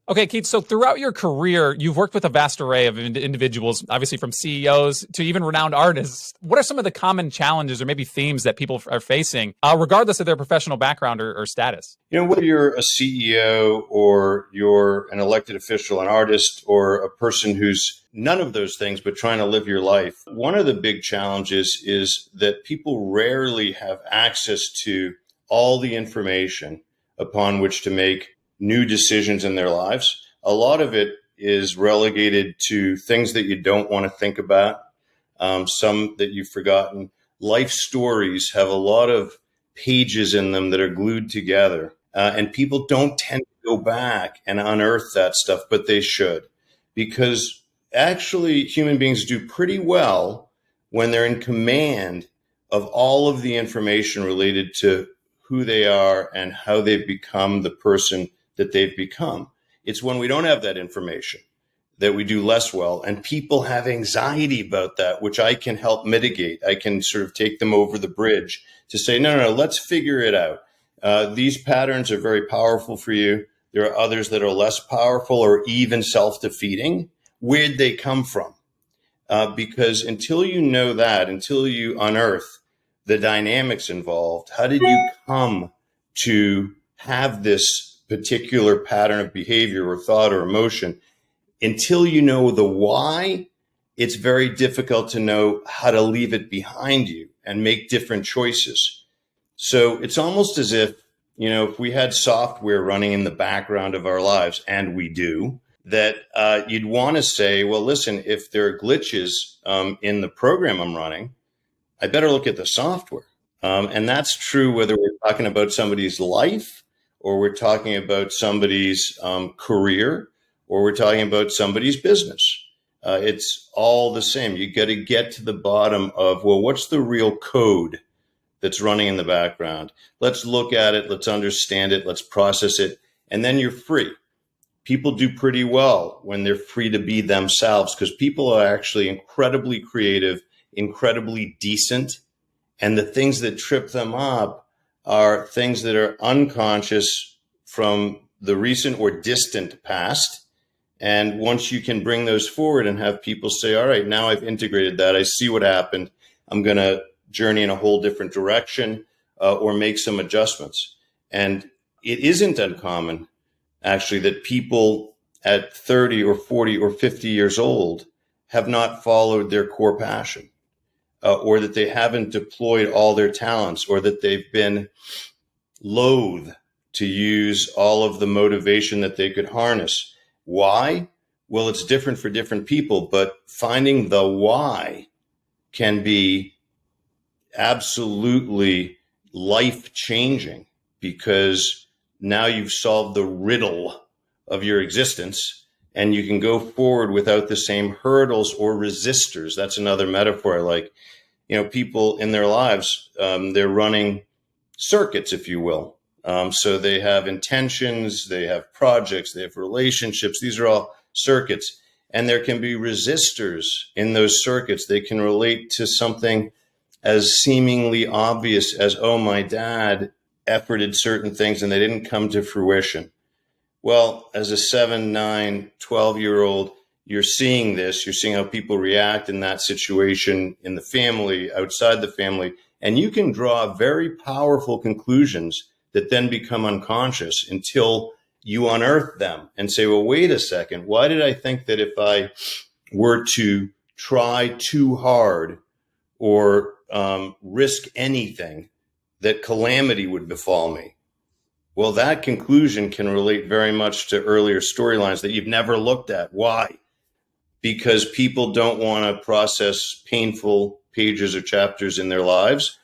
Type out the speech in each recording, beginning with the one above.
Okay, Keith, so throughout your career, you've worked with a vast array of individuals, obviously from CEOs to even renowned artists. What are some of the common challenges or maybe themes that people are facing, regardless of their professional background or status? Whether you're a CEO or you're an elected official, an artist, or a person who's none of those things, but trying to live your life, one of the big challenges is that people rarely have access to all the information upon which to make new decisions in their lives. A lot of it is relegated to things that you don't want to think about, some that you've forgotten. Life stories have a lot of pages in them that are glued together, and people don't tend to go back and unearth that stuff, but they should, because actually human beings do pretty well when they're in command of all of the information related to who they are and how they've become the person that they've become. It's when we don't have that information that we do less well. And people have anxiety about that, which I can help mitigate. I can sort of take them over the bridge to say, no, let's figure it out. These patterns are very powerful for you. There are others that are less powerful or even self-defeating. Where'd they come from? Because until you know that, until you unearth the dynamics involved, how did you come to have this particular pattern of behavior or thought or emotion? Until you know the why, it's very difficult to know how to leave it behind you and make different choices. So it's almost as if, if we had software running in the background of our lives, and we do, that you'd want to say, well, listen, if there are glitches in the program I'm running, I better look at the software. And that's true whether we're talking about somebody's life, or we're talking about somebody's career, or we're talking about somebody's business. It's all the same. You got to get to the bottom of, well, what's the real code that's running in the background? Let's look at it. Let's understand it. Let's process it. And then you're free. People do pretty well when they're free to be themselves, because people are actually incredibly creative, incredibly decent. And the things that trip them up are things that are unconscious from the recent or distant past. And once you can bring those forward and have people say, all right, now I've integrated that, I see what happened, I'm going to journey in a whole different direction, or make some adjustments. And it isn't uncommon, actually, that people at 30 or 40 or 50 years old have not followed their core passion. Or that they haven't deployed all their talents, or that they've been loath to use all of the motivation that they could harness. Why? Well, it's different for different people, but finding the why can be absolutely life-changing, because now you've solved the riddle of your existence, and you can go forward without the same hurdles or resistors. That's another metaphor I like. People in their lives, they're running circuits, if you will. So they have intentions, they have projects, they have relationships. These are all circuits. And there can be resistors in those circuits. They can relate to something as seemingly obvious as, oh, my dad efforted certain things and they didn't come to fruition. Well, as a 7, 9, 12-year-old, you're seeing this, you're seeing how people react in that situation, in the family, outside the family, and you can draw very powerful conclusions that then become unconscious until you unearth them and say, well, wait a second, why did I think that if I were to try too hard or risk anything, that calamity would befall me? Well, that conclusion can relate very much to earlier storylines that you've never looked at. Why? Because people don't want to process painful pages or chapters in their lives,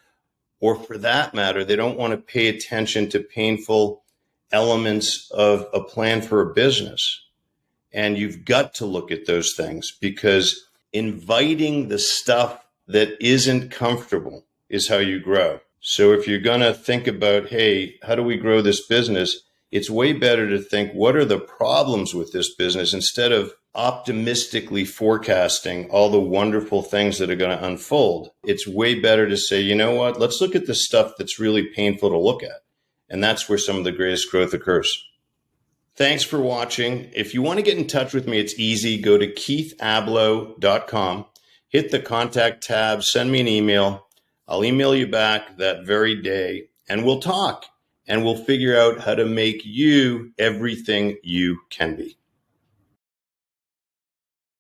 or for that matter, they don't want to pay attention to painful elements of a plan for a business. And you've got to look at those things, because inviting the stuff that isn't comfortable is how you grow. So if you're going to think about, hey, how do we grow this business? It's way better to think, what are the problems with this business, instead of optimistically forecasting all the wonderful things that are going to unfold. It's way better to say, you know what, let's look at the stuff that's really painful to look at. And that's where some of the greatest growth occurs. Thanks for watching. If you want to get in touch with me, it's easy. Go to keithablow.com, hit the contact tab, send me an email. I'll email you back that very day, and we'll talk, and we'll figure out how to make you everything you can be.